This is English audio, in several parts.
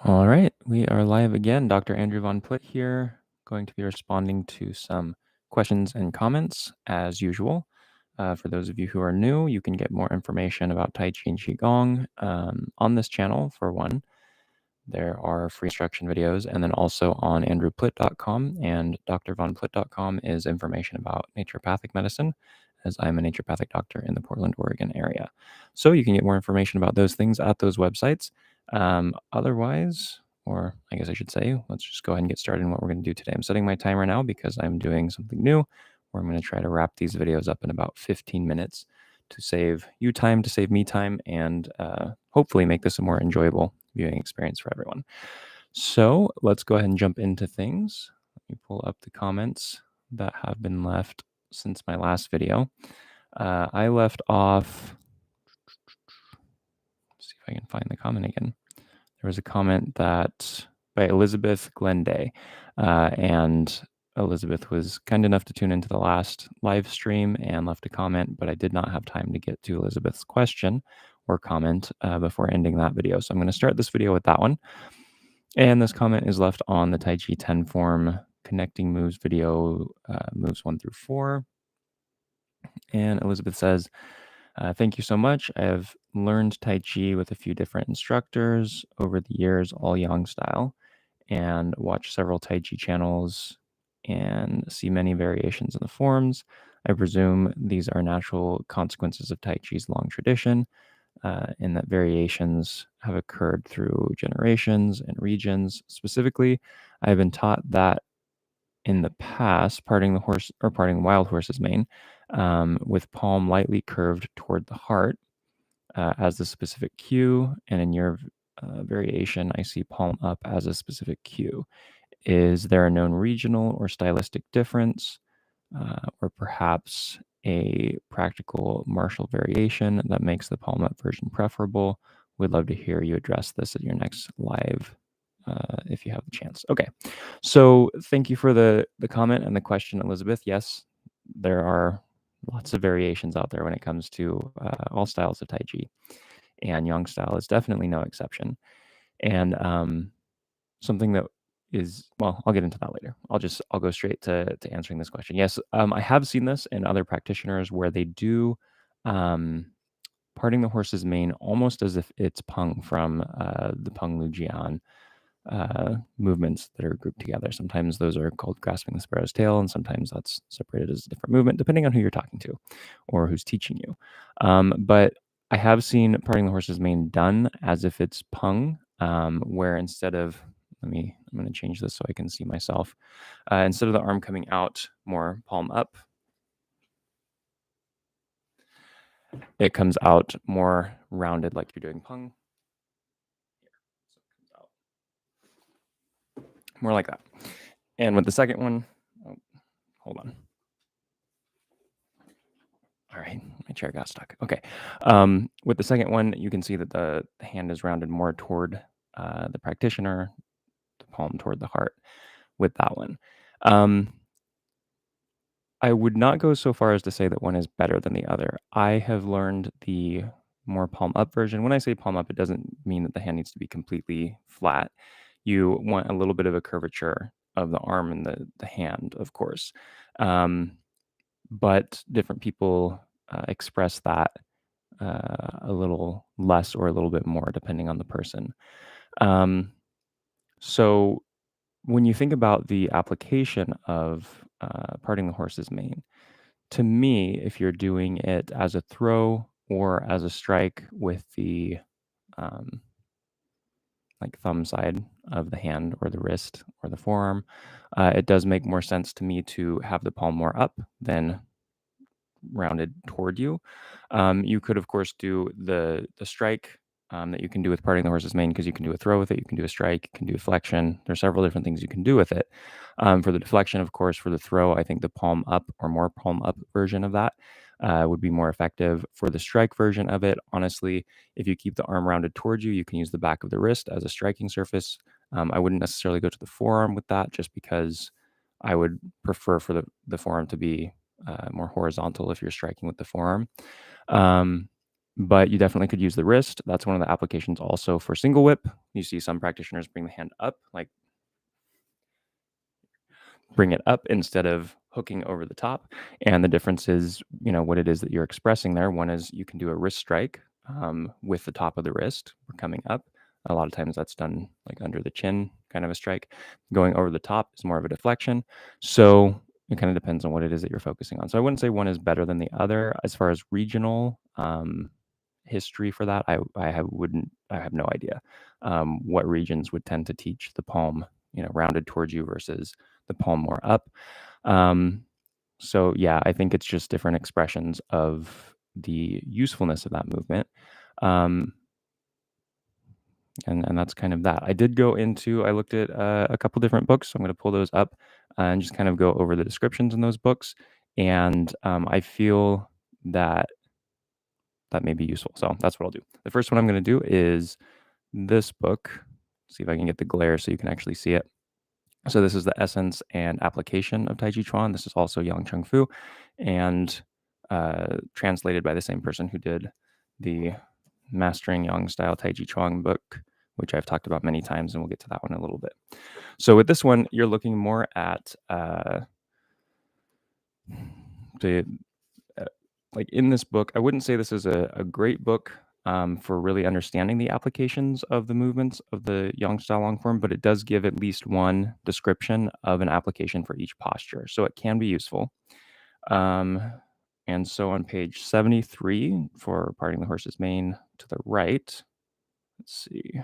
All right, we are live again. Dr. Andrew Von Plitt here, going to be responding to some questions and comments as usual. For those of you who are new, you can get more information about Tai Chi and Qigong on this channel, for one. There are free instruction videos, and then also on andrewplitt.com and drvonplitt.com is information about naturopathic medicine, as I'm a naturopathic doctor in the Portland, Oregon area. So you can get more information about those things at those websites. Otherwise, or I guess I should say, let's just go ahead and get started on what we're going to do today. I'm setting my timer now because I'm doing something new where I'm going to try to wrap these videos up in about 15 minutes to save you time, to save me time, and hopefully make this a more enjoyable viewing experience for everyone. So let's go ahead and jump into things. Let me pull up the comments that have been left since my last video. I left off, let's see if I can find the comment again. There was a comment that by Elizabeth Glenday, and Elizabeth was kind enough to tune into the last live stream and left a comment, but I did not have time to get to Elizabeth's question or comment before ending that video. So I'm going to start this video with that one. And this comment is left on the Tai Chi 10 form connecting moves video, moves 1 through 4. And Elizabeth says, thank you so much. I have learned Tai Chi with a few different instructors over the years, all Yang style, and watched several Tai Chi channels and see many variations in the forms. I presume these are natural consequences of Tai Chi's long tradition, in that variations have occurred through generations and regions. Specifically, I have been taught that in the past, parting the horse or parting the wild horse's mane with palm lightly curved toward the heart as the specific cue, and in your variation, I see palm up as a specific cue. Is there a known regional or stylistic difference, or perhaps a practical martial variation that makes the palm up version preferable? We'd love to hear you address this at your next live if you have the chance. Okay, so thank you for the comment and the question, Elizabeth. Yes, there are lots of variations out there when it comes to all styles of Tai Chi, and Yang style is definitely no exception. And something that is, well, I'll get into that later. I'll go straight to answering this question. Yes, I have seen this in other practitioners where they do parting the horse's mane almost as if it's Peng from the Peng Lu Jian movements that are grouped together. Sometimes those are called grasping the sparrow's tail, and sometimes that's separated as a different movement, depending on who you're talking to or who's teaching you. But I have seen parting the horse's mane done as if it's Peng, where instead of, I'm going to change this so I can see myself. Instead of the arm coming out more palm up, it comes out more rounded like you're doing Peng. So it comes out more like that. And with the second one, oh, hold on. All right, my chair got stuck. Okay. With the second one, you can see that the hand is rounded more toward the practitioner, the palm toward the heart with that one. I would not go so far as to say that one is better than the other. I have learned the more palm up version. When I say palm up, it doesn't mean that the hand needs to be completely flat. You want a little bit of a curvature of the arm and the hand, of course. But different people express that a little less or a little bit more depending on the person. So when you think about the application of parting the horse's mane, to me, if you're doing it as a throw or as a strike with the like thumb side of the hand or the wrist or the forearm, it does make more sense to me to have the palm more up than rounded toward you. You could, of course, do the strike that you can do with parting the horse's mane, because you can do a throw with it, you can do a strike, you can do a flexion. There's several different things you can do with it. For the deflection, of course, for the throw, I think the palm up or more palm up version of that would be more effective. For the strike version of it, honestly, if you keep the arm rounded towards you, you can use the back of the wrist as a striking surface. I wouldn't necessarily go to the forearm with that, just because I would prefer for the forearm to be more horizontal if you're striking with the forearm. but you definitely could use the wrist. That's one of the applications also for single whip. You see some practitioners bring the hand up, like bring it up instead of hooking over the top. And the difference is, what it is that you're expressing there. One is you can do a wrist strike with the top of the wrist coming up. A lot of times that's done like under the chin, kind of a strike. Going over the top is more of a deflection. So it kind of depends on what it is that you're focusing on. So I wouldn't say one is better than the other. As far as regional history for that, I have no idea what regions would tend to teach the palm, rounded towards you versus the palm more up. So yeah, I think it's just different expressions of the usefulness of that movement. And that's kind of that. I looked at a couple different books. So I'm going to pull those up and just kind of go over the descriptions in those books. And I feel that that may be useful. So that's what I'll do. The first one I'm going to do is this book. See if I can get the glare so you can actually see it. So this is the essence and application of Taijiquan. This is also Yang Chung Fu, and translated by the same person who did the Mastering Yang Style Taijiquan book, which I've talked about many times, and we'll get to that one in a little bit. So with this one, you're looking more at like in this book. I wouldn't say this is a great book for really understanding the applications of the movements of the Yang style long form, but it does give at least one description of an application for each posture. So it can be useful. And so on page 73 for parting the horse's mane to the right, let's see.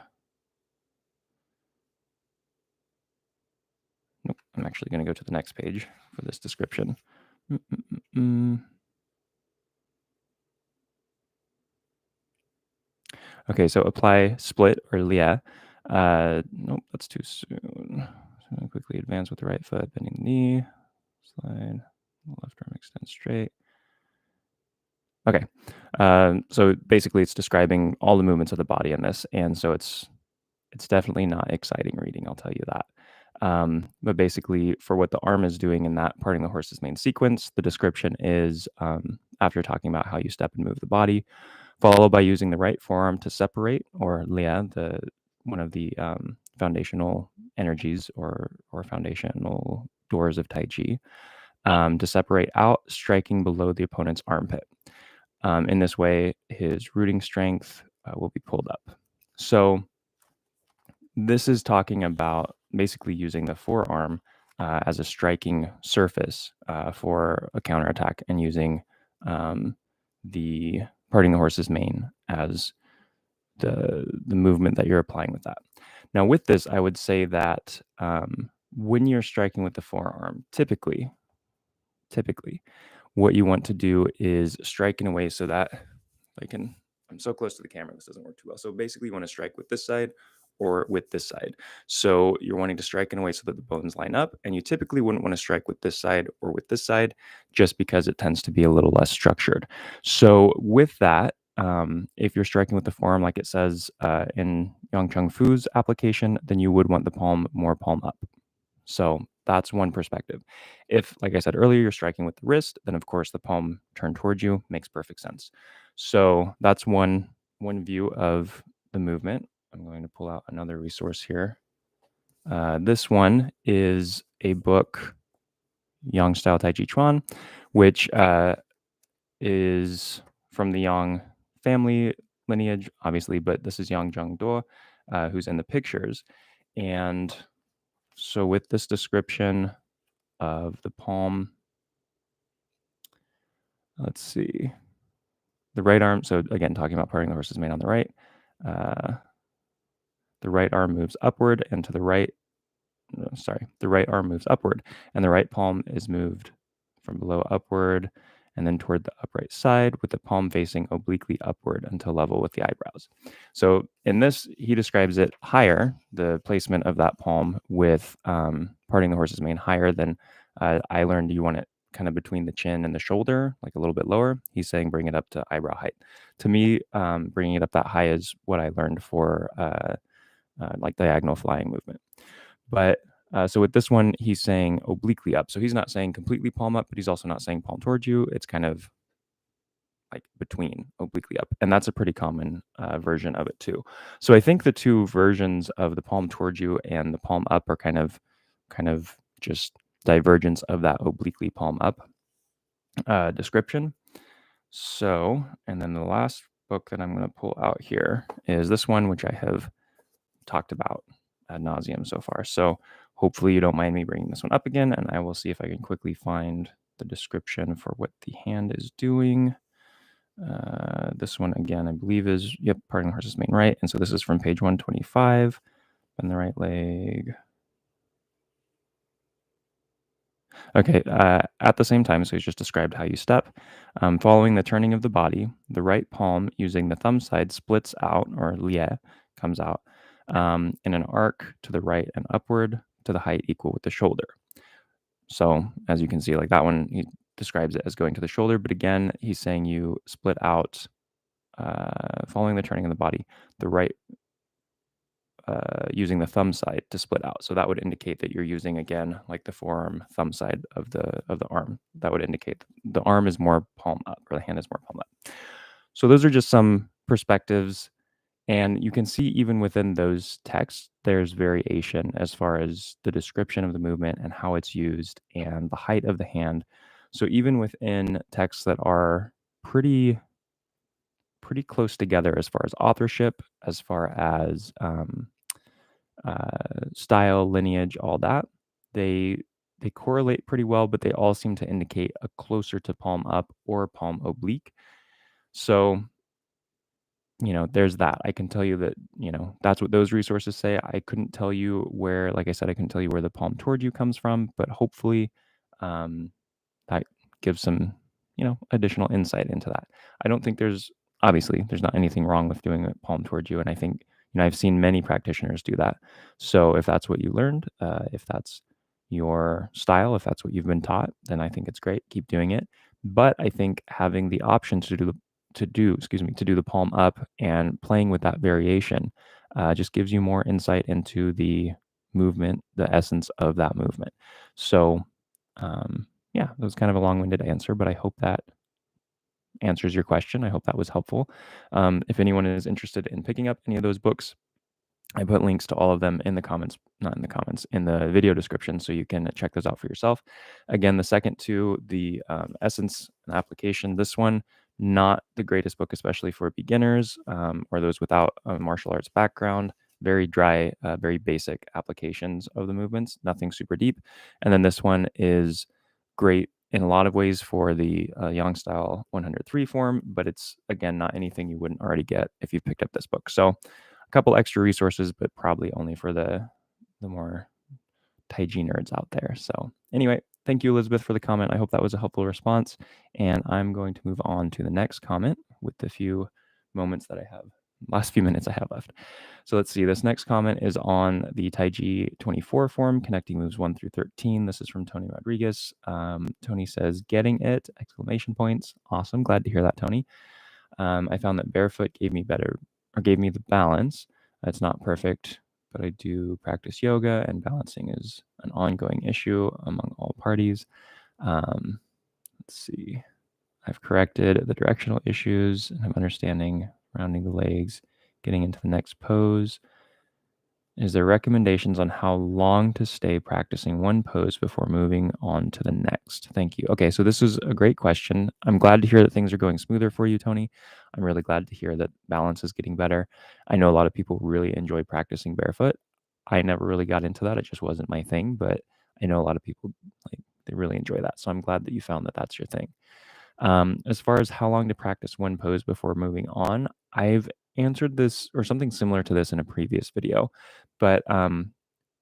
Nope, I'm actually going to go to the next page for this description. Okay, so apply split or lia. Nope, that's too soon. So quickly advance with the right foot, bending the knee, slide, left arm extend straight. Okay, so basically it's describing all the movements of the body in this, and so it's definitely not exciting reading, I'll tell you that. But basically, for what the arm is doing in that parting the horse's mane sequence, the description is after talking about how you step and move the body, followed by using the right forearm to separate, or lia, one of the foundational energies or foundational doors of Tai Chi, to separate out, striking below the opponent's armpit. In this way, his rooting strength will be pulled up. So this is talking about basically using the forearm as a striking surface for a counterattack, and using the parting the horse's mane as the movement that you're applying with that. Now, with this, I would say that when you're striking with the forearm, typically, what you want to do is strike in a way so that I'm so close to the camera, this doesn't work too well. So basically you want to strike with this side or with this side. So you're wanting to strike in a way so that the bones line up, and you typically wouldn't want to strike with this side or with this side, just because it tends to be a little less structured. So with that, if you're striking with the forearm, like it says in Yang Chung Fu's application, then you would want the palm more palm up. So that's one perspective. If, like I said earlier, you're striking with the wrist, then of course the palm turned towards you makes perfect sense. So that's one view of the movement. I'm going to pull out another resource here. This one is a book, Yang Style Taijiquan, which is from the Yang family lineage, obviously, but this is Yang Zhengduo, who's in the pictures. And so with this description of the palm, let's see, the right arm. So again, talking about parting the horse's mane on the right, the right arm moves upward and to the right. The right arm moves upward, and the right palm is moved from below upward and then toward the upright side, with the palm facing obliquely upward until level with the eyebrows. So in this, he describes it higher, the placement of that palm with parting the horse's mane higher than I learned you want it kind of between the chin and the shoulder, like a little bit lower. He's saying bring it up to eyebrow height. To me, bringing it up that high is what I learned for like diagonal flying movement. But so with this one, he's saying obliquely up. So he's not saying completely palm up, but he's also not saying palm towards you. It's kind of like between, obliquely up, and that's a pretty common version of it too. So I think the two versions of the palm towards you and the palm up are kind of just divergence of that obliquely palm up description. So, and then the last book that I'm going to pull out here is this one, which I have talked about ad nauseum so far. So hopefully you don't mind me bringing this one up again, and I will see if I can quickly find the description for what the hand is doing. This one again, I believe is, yep, parting horse's main right. And so this is from page 125, bend the right leg. Okay, at the same time, so he's just described how you step. Following the turning of the body, the right palm using the thumb side splits out, or lie, comes out, in an arc to the right and upward to the height equal with the shoulder. So as you can see, like that one, he describes it as going to the shoulder, but again, he's saying you split out, following the turning of the body, the right using the thumb side to split out. So that would indicate that you're using, again, like the forearm thumb side of the arm. That would indicate the arm is more palm up, or the hand is more palm up. So those are just some perspectives, and you can see even within those texts, there's variation as far as the description of the movement and how it's used and the height of the hand. So even within texts that are pretty close together as far as authorship, as far as style, lineage, all that, they they correlate pretty well, but they all seem to indicate a closer to palm up or palm oblique. So there's that. I can tell you that, that's what those resources say. I couldn't tell you where, like I said, I couldn't tell you where the palm toward you comes from, but hopefully, um, that gives some, additional insight into that. I don't think there's not anything wrong with doing it palm towards you. And I think, I've seen many practitioners do that. So if that's what you learned, if that's your style, if that's what you've been taught, then I think it's great. Keep doing it. But I think having the option to do the palm up and playing with that variation just gives you more insight into the movement, the essence of that movement. So, yeah, that was kind of a long-winded answer, but I hope that answers your question. I hope that was helpful. If anyone is interested in picking up any of those books, I put links to all of them in the comments, not in the comments, in the video description, so you can check those out for yourself. Again, the second two, the essence and application, this one, not the greatest book, especially for beginners or those without a martial arts background. Very dry, very basic applications of the movements, nothing super deep. And then this one is great in a lot of ways for the Yang style 103 form, but it's, again, not anything you wouldn't already get if you picked up this book. So a couple extra resources, but probably only for the more Taiji nerds out there. So anyway, thank you, Elizabeth, for the comment. I hope that was a helpful response. And I'm going to move on to the next comment with the last few minutes I have left. So let's see. This next comment is on the Taiji 24 form, connecting moves 1 through 13. This is from Tony Rodriguez. Tony says, "Getting it!" Exclamation points. Awesome. Glad to hear that, Tony. I found that barefoot gave me the balance. It's not perfect, but I do practice yoga, and balancing is an ongoing issue among all parties. Let's see. I've corrected the directional issues, and I'm understanding rounding the legs, getting into the next pose. Is there recommendations on how long to stay practicing one pose before moving on to the next? Thank you. Okay, so this is a great question. I'm glad to hear that things are going smoother for you, Tony. I'm really glad to hear that balance is getting better. I know a lot of people really enjoy practicing barefoot. I never really got into that. It just wasn't my thing, but I know a lot of people, like, they really enjoy that. So I'm glad that you found that that's your thing. As far as how long to practice one pose before moving on, I've answered this or something similar to this in a previous video, but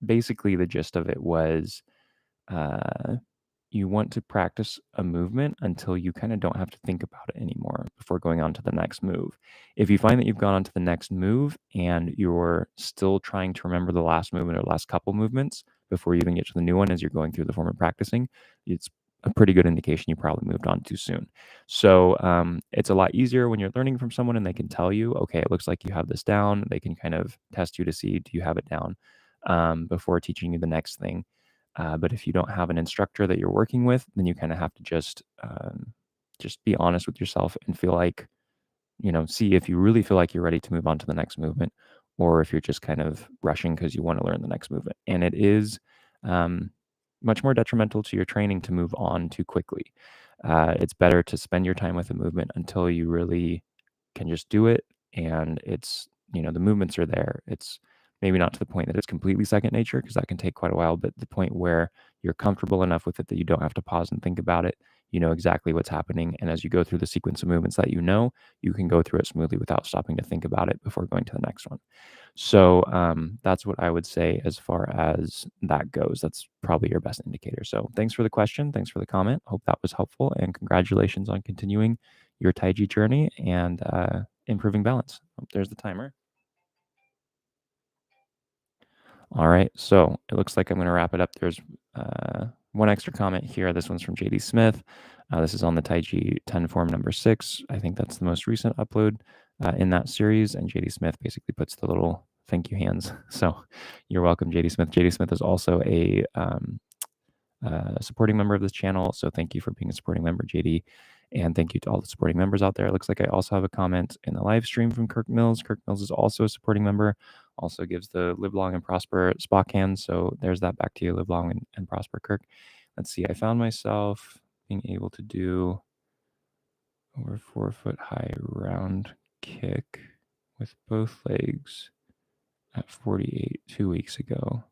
basically the gist of it was uh, you want to practice a movement until you kind of don't have to think about it anymore before going on to the next move. If you find that you've gone on to the next move and you're still trying to remember the last movement or last couple movements before you even get to the new one as you're going through the form of practicing, it's a pretty good indication you probably moved on too soon. So it's a lot easier when you're learning from someone and they can tell you, okay, it looks like you have this down. They can kind of test you to see, do you have it down, before teaching you the next thing. But if you don't have an instructor that you're working with, then you kind of have to just just be honest with yourself and feel like, see if you really feel like you're ready to move on to the next movement, or if you're just kind of rushing because you want to learn the next movement. And it is um, much more detrimental to your training to move on too quickly. It's better to spend your time with a movement until you really can just do it. And it's, the movements are there. It's maybe not to the point that it's completely second nature, because that can take quite a while, but the point where you're comfortable enough with it that you don't have to pause and think about it. You know exactly what's happening. And as you go through the sequence of movements that you can go through it smoothly without stopping to think about it before going to the next one. So that's what I would say as far as that goes. That's probably your best indicator. So thanks for the question. Thanks for the comment. Hope that was helpful. And congratulations on continuing your Taiji journey and improving balance. Oh, there's the timer. All right. So it looks like I'm going to wrap it up. There's one extra comment here. This one's from JD Smith. This is on the Taiji 10 form number 6. I think that's the most recent upload in that series. And JD Smith basically puts the little thank you hands. So you're welcome, JD Smith. JD Smith is also a supporting member of this channel. So thank you for being a supporting member, JD. And thank you to all the supporting members out there. It looks like I also have a comment in the live stream from Kirk Mills. Kirk Mills is also a supporting member, also gives the live long and prosper Spock hands. So there's that back to you, live long and prosper, Kirk. Let's see. I found myself being able to do over 4 foot high round kick with both legs at 48 2 weeks ago.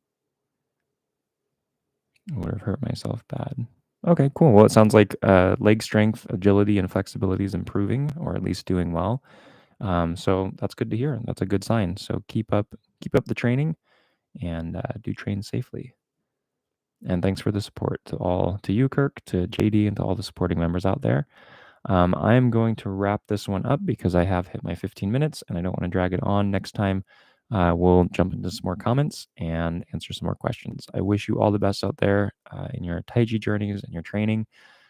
I would have hurt myself bad. Okay, cool. Well, it sounds like leg strength, agility, and flexibility is improving, or at least doing well. So that's good to hear. That's a good sign. So keep up the training, and do train safely. And thanks for the support to you, Kirk, to JD, and to all the supporting members out there. I am going to wrap this one up because I have hit my 15 minutes and I don't want to drag it on. Next time, we'll jump into some more comments and answer some more questions. I wish you all the best out there in your Taiji journeys and your training.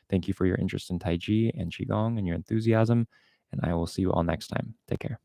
Thank you for your interest in Taiji and Qigong and your enthusiasm. And I will see you all next time. Take care.